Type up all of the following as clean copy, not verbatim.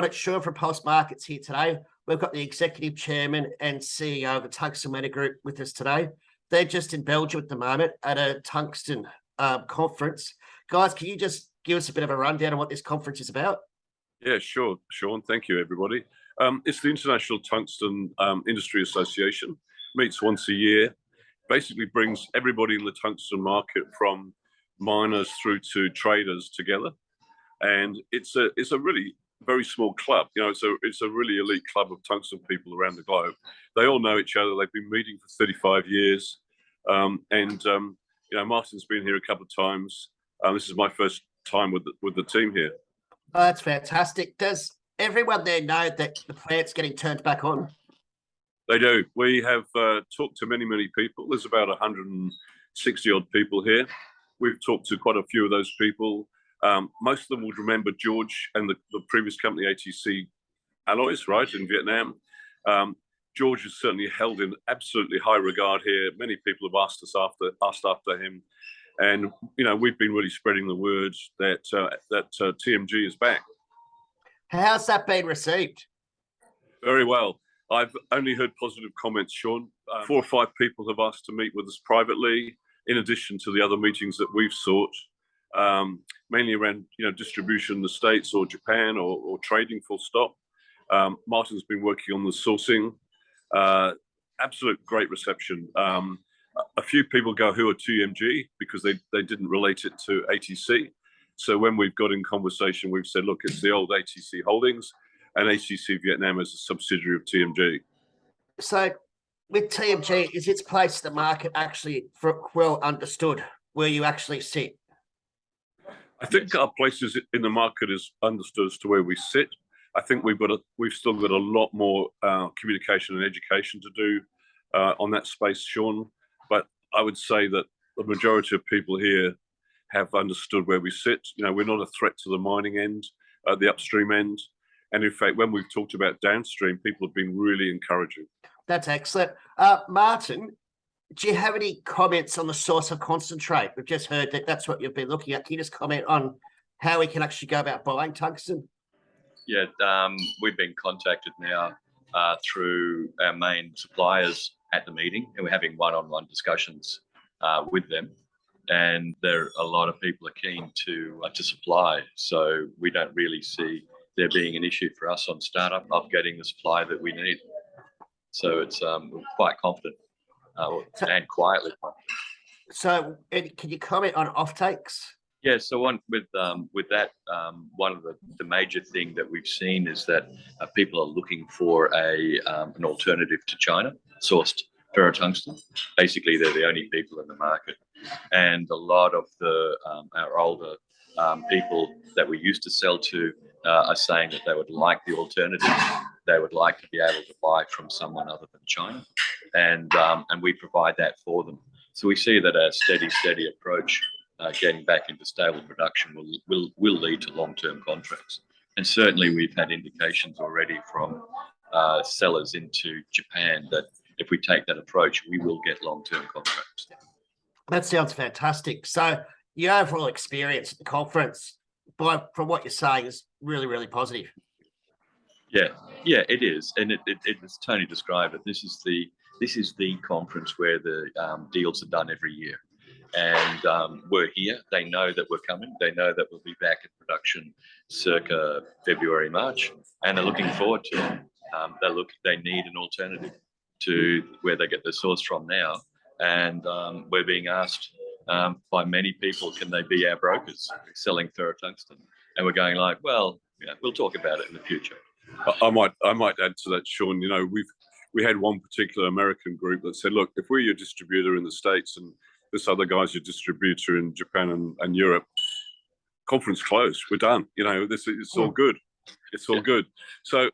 got Sean from Pulse Markets here today. We've got the Executive Chairman and CEO of the Tungsten Metals Group with us today. They're just in Belgium at the moment at a tungsten conference. Guys, can you just give us a bit of a rundown on what this conference is about? Yeah, sure, Sean. Thank you, everybody. It's the International Tungsten Industry Association. Meets once a year. Basically brings everybody in the tungsten market from miners through to traders together. And it's a really very small club. You know, it's a really elite club of tungsten people around the globe. They all know each other. They've been meeting for 35 years. You know, Martin's been here a couple of times. This is my first time with the team here. Oh, that's fantastic. Does everyone there know that the plant's getting turned back on? They do. We have talked to many people. There's about 160 odd people here. We've talked to quite a few of those people. Most of them would remember George and the previous company, ATC Alloys, right, in Vietnam. George is certainly held in absolutely high regard here. Many people have asked after him. And, you know, we've been really spreading the word that TMG is back. How's that been received? Very well. I've only heard positive comments, Sean. 4 or 5 people have asked to meet with us privately, in addition to the other meetings that we've sought, mainly around, you know, distribution in the States or Japan or trading full stop. Martin's been working on the sourcing. Absolute great reception. A few people go, who are TMG? Because they didn't relate it to ATC. So when we've got in conversation, we've said, look, it's the old ATC Holdings, and ATC Vietnam is a subsidiary of TMG. So with TMG, is its place in the market actually well understood where you actually sit? I think our place in the market is understood as to where we sit. I think we've still got a lot more communication and education to do on that space, Sean. But I would say that the majority of people here have understood where we sit. You know, we're not a threat to the mining end, the upstream end. And in fact, when we've talked about downstream, people have been really encouraging. That's excellent. Martin, do you have any comments on the source of concentrate? We've just heard that that's what you've been looking at. Can you just comment on how we can actually go about buying tungsten? Yeah, we've been contacted now through our main suppliers at the meeting, and we're having one-on-one discussions with them. And a lot of people are keen to supply, so we don't really see there being an issue for us on startup of getting the supply that we need. So it's we're quite confident and quietly confident. So can you comment on offtakes? Yeah, so with that, one of the major thing that we've seen is that people are looking for an alternative to China sourced ferrotungsten. Basically, they're the only people in the market, and a lot of our older people that we used to sell to are saying that they would like the alternative. They would like to be able to buy from someone other than China, and we provide that for them. So we see that a steady approach, getting back into stable production, will lead to long-term contracts. And certainly, we've had indications already from sellers into Japan that if we take that approach, we will get long-term contracts. That sounds fantastic. So your overall experience at the conference, from what you're saying, is really positive. Yeah, it is, and it as Tony described it, this is the conference where the deals are done every year, and we're here. They know that we're coming. They know that we'll be back in production circa February, March, and they're looking forward to it. They need an alternative to where they get their source from now, and we're being asked by many people, can they be our brokers selling ferrotungsten? And we're going like, well, yeah, we'll talk about it in the future. I might add to that, Sean. You know, we had one particular American group that said, look, if we're your distributor in the States and this other guy's your distributor in Japan and Europe, conference closed. We're done. You know, it's all good. It's all good. So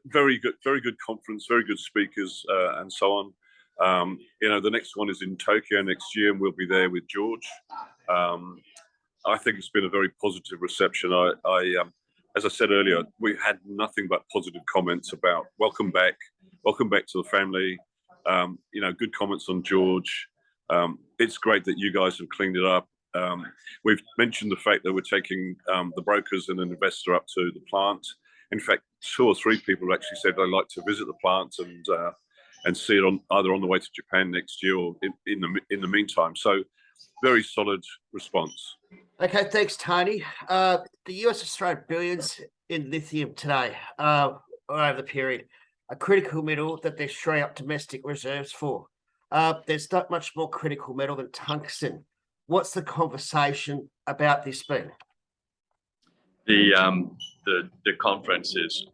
very good conference, very good speakers, and so on. You know, the next one is in Tokyo next year, and we'll be there with George. I think it's been a very positive reception. As I said earlier, we had nothing but positive comments about welcome back to the family. You know, good comments on George. It's great that you guys have cleaned it up. We've mentioned the fact that we're taking the brokers and an investor up to the plant. In fact, 2 or 3 people have actually said they'd like to visit the plant and see it either on the way to Japan next year or in the meantime. So, very solid response. Okay, thanks, Tony. The US has thrown billions in lithium today, over the period, a critical metal that they're shoring up domestic reserves for. There's not much more critical metal than tungsten. What's the conversation about this been? The conference is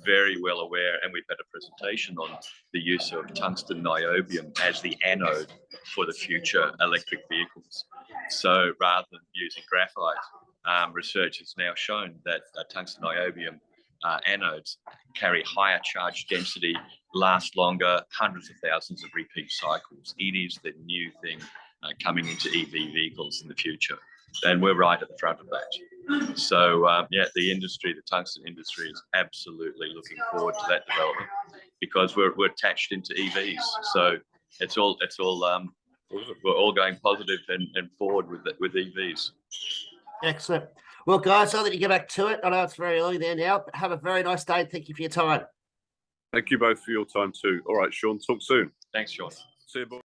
very well aware, and we've had a presentation on the use of tungsten niobium as the anode for the future electric vehicles. So rather than using graphite, research has now shown that tungsten niobium anodes carry higher charge density, last longer, hundreds of thousands of repeat cycles. It is the new thing coming into EV vehicles in the future, and we're right at the front of that. So the tungsten industry is absolutely looking forward to that development because we're attached into EVs. So we're all going positive and forward with EVs. Excellent. Well, guys, I'll let you get back to it. I know it's very early there now, but have a very nice day and thank you for your time. Thank you both for your time too. All right, Sean, talk soon. Thanks, Sean. See you, boys.